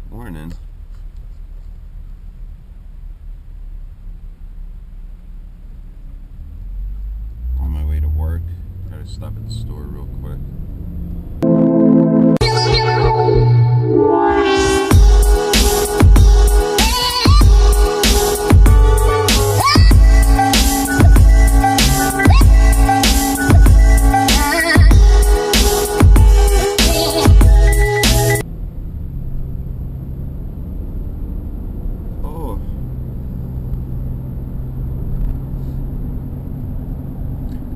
Morning. On my way to work. Gotta stop at the store real quick.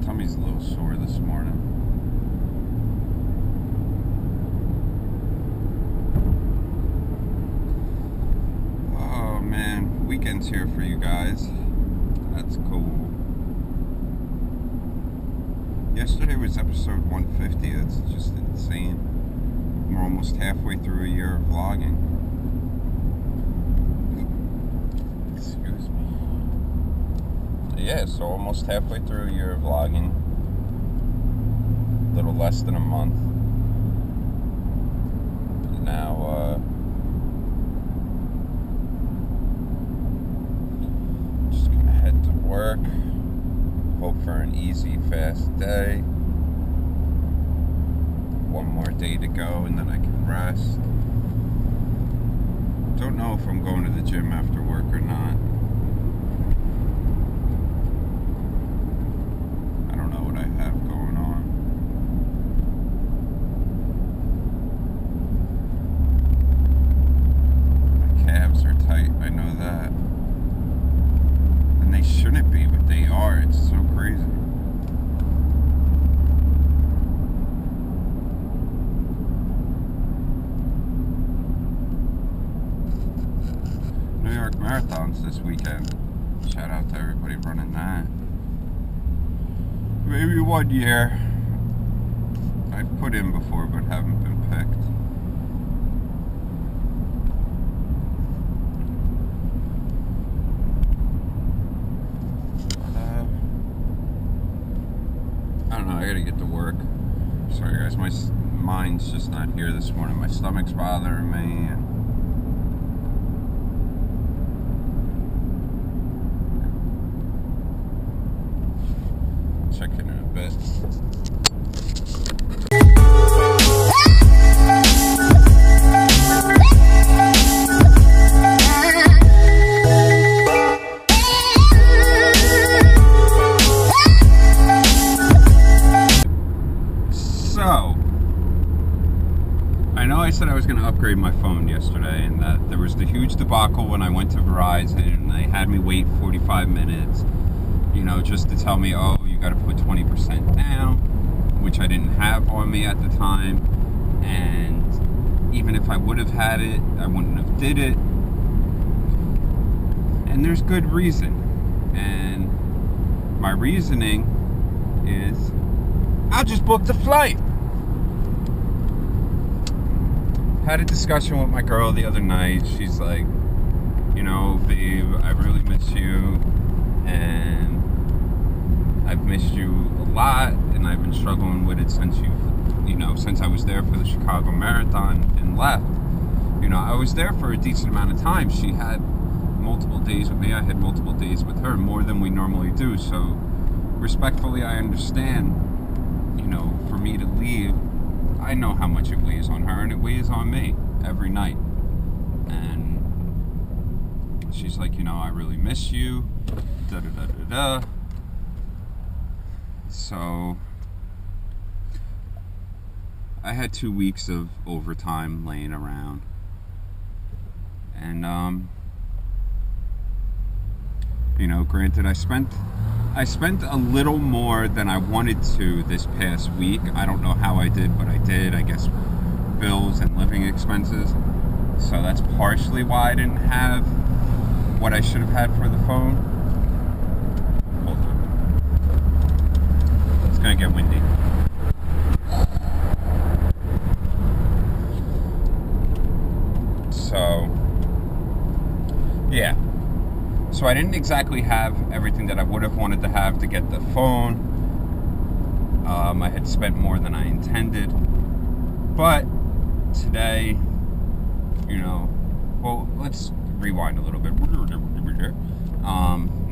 Tummy's a little sore this morning. Oh man, weekend's here for you guys. That's cool. Yesterday was episode 150. That's just insane. We're almost halfway through a year of vlogging. Excuse me. Yeah, so almost halfway through a year of vlogging. A little less than a month. Now, just gonna head to work. Hope for an easy, fast day. One more day to go and then I can rest. Don't know if I'm going to the gym after work or not. I don't know what I have going on. My calves are tight, I know that. And they shouldn't be, but they are. It's so crazy. New York marathons this weekend. Shout out to everybody running that. Maybe 1 year. I've put in before but haven't been picked. I don't know, I gotta get to work. Sorry guys, my mind's just not here this morning. My stomach's bothering me and check in a bit. So, I know I said I was going to upgrade my phone yesterday and that there was the huge debacle when I went to Verizon and they had me wait 45 minutes, you know, just to tell me, oh, you got to put 20% down, which I didn't have on me at the time, and even if I would have had it, I wouldn't have did it, and there's good reason, and my reasoning is, I just booked the flight. Had a discussion with my girl the other night. She's like, you know, babe, I really miss you, and I've missed you a lot, and I've been struggling with it since since I was there for the Chicago Marathon and left. You know, I was there for a decent amount of time. She had multiple days with me. I had multiple days with her, more than we normally do. So, respectfully, I understand, you know, for me to leave, I know how much it weighs on her, and it weighs on me every night. And she's like, you know, I really miss you, da-da-da-da-da. So, I had 2 weeks of overtime laying around. And, you know, granted, I spent a little more than I wanted to this past week. I don't know how I did, but I did. I guess bills and living expenses. So that's partially why I didn't have what I should have had for the phone. Hold on. It's gonna get windy. So, yeah. So I didn't exactly have everything that I would have wanted to have to get the phone. I had spent more than I intended. But today, well, let's rewind a little bit.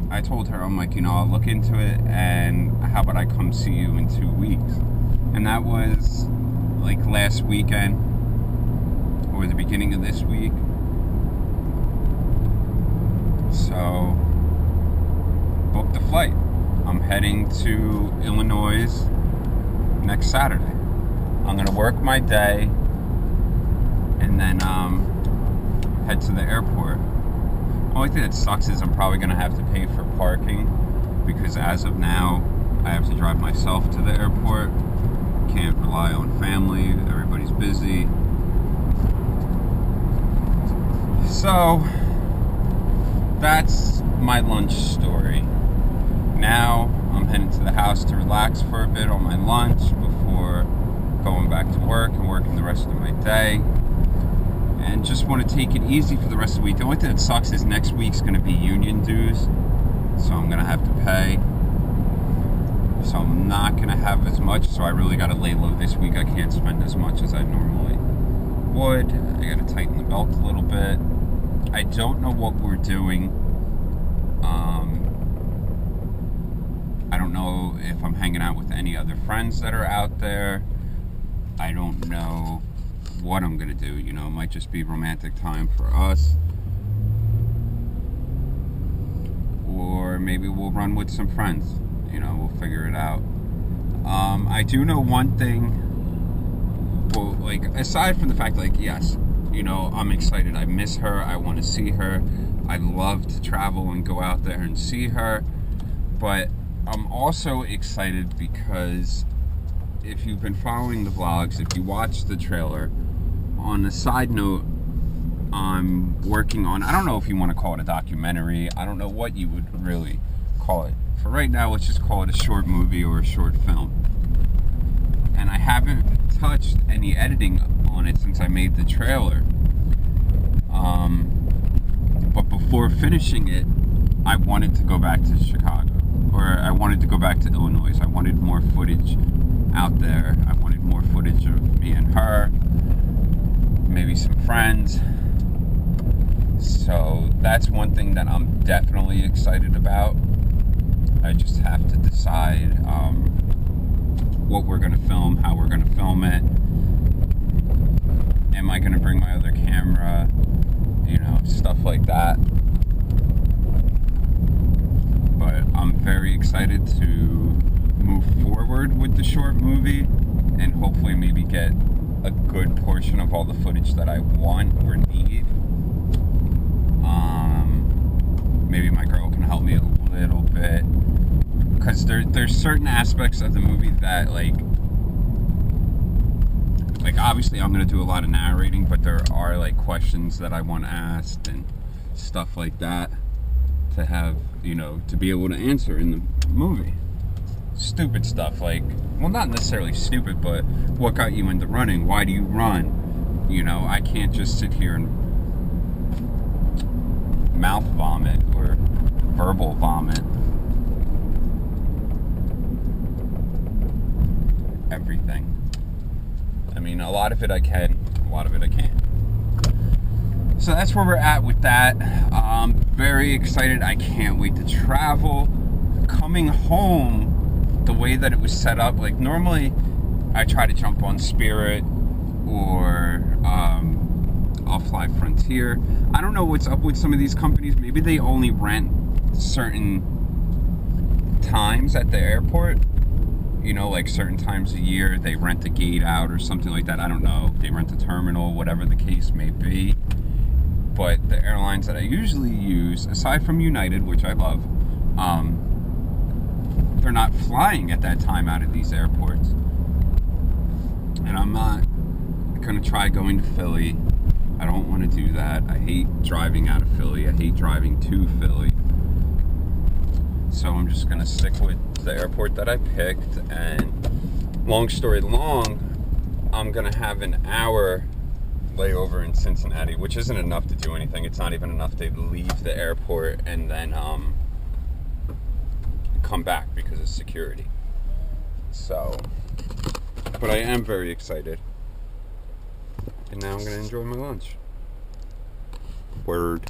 I told her, I'm like, I'll look into it, and how about I come see you in 2 weeks? And that was like last weekend or the beginning of this week. So, booked the flight. I'm heading to Illinois next Saturday. I'm going to work my day and then head to the airport. The only thing that sucks is I'm probably going to have to pay for parking, because as of now, I have to drive myself to the airport. Can't rely on family. Everybody's busy. So, that's my lunch story. Now, I'm heading to the house to relax for a bit on my lunch before going back to work and working the rest of my day. And just want to take it easy for the rest of the week. The only thing that sucks is next week's going to be union dues, so I'm going to have to pay. So I'm not going to have as much, so I really got to lay low this week. I can't spend as much as I normally would. I got to tighten the belt a little bit. I don't know what we're doing. I don't know if I'm hanging out with any other friends that are out there. I don't know what I'm gonna do. It might just be romantic time for us, or maybe we'll run with some friends. We'll figure it out. I do know one thing. Well, like, aside from the fact, like, yes, I'm excited. I miss her. I want to see her. I'd love to travel and go out there and see her. But I'm also excited because if you've been following the vlogs, if you watched the trailer, on a side note, I'm working on, I don't know if you want to call it a documentary. I don't know what you would really call it. For right now, let's just call it a short movie or a short film. And I haven't touched any editing on it since I made the trailer. But before finishing it, I wanted to go back to Chicago, or I wanted to go back to Illinois. I wanted more footage out there. I wanted more footage of me and her, maybe some friends. So that's one thing that I'm definitely excited about. I just have to decide what we're going to film, how we're going to film it. Am I going to bring my other camera? Stuff like that. But I'm very excited to move forward with the short movie and hopefully maybe get a good portion of all the footage that I want or need. Maybe my girl can help me a little bit, because there's certain aspects of the movie that like obviously I'm going to do a lot of narrating, but there are like questions that I want asked and stuff like that to have, to be able to answer in the movie. Stupid stuff, like, well, not necessarily stupid, but what got you into running? Why do you run? I can't just sit here and mouth vomit or verbal vomit everything. I mean, a lot of it I can, a lot of it I can't. So that's where we're at with that. Very excited. I can't wait to travel. Coming home, the way that it was set up, like normally I try to jump on Spirit or I'll fly Frontier. I don't know what's up with some of these companies. Maybe they only rent certain times at the airport. Like certain times a year they rent the gate out or something like that. I don't know. They rent the terminal, whatever the case may be. But the airlines that I usually use, aside from United, which I love, they're not flying at that time out of these airports. And I'm not going to try going to Philly. I don't want to do that. I hate driving out of Philly. I hate driving to Philly. So I'm just going to stick with the airport that I picked. And long story long, I'm going to have an hour layover in Cincinnati, which isn't enough to do anything. It's not even enough to leave the airport and then come back because of security. So, but I am very excited. And now I'm going to enjoy my lunch. Word.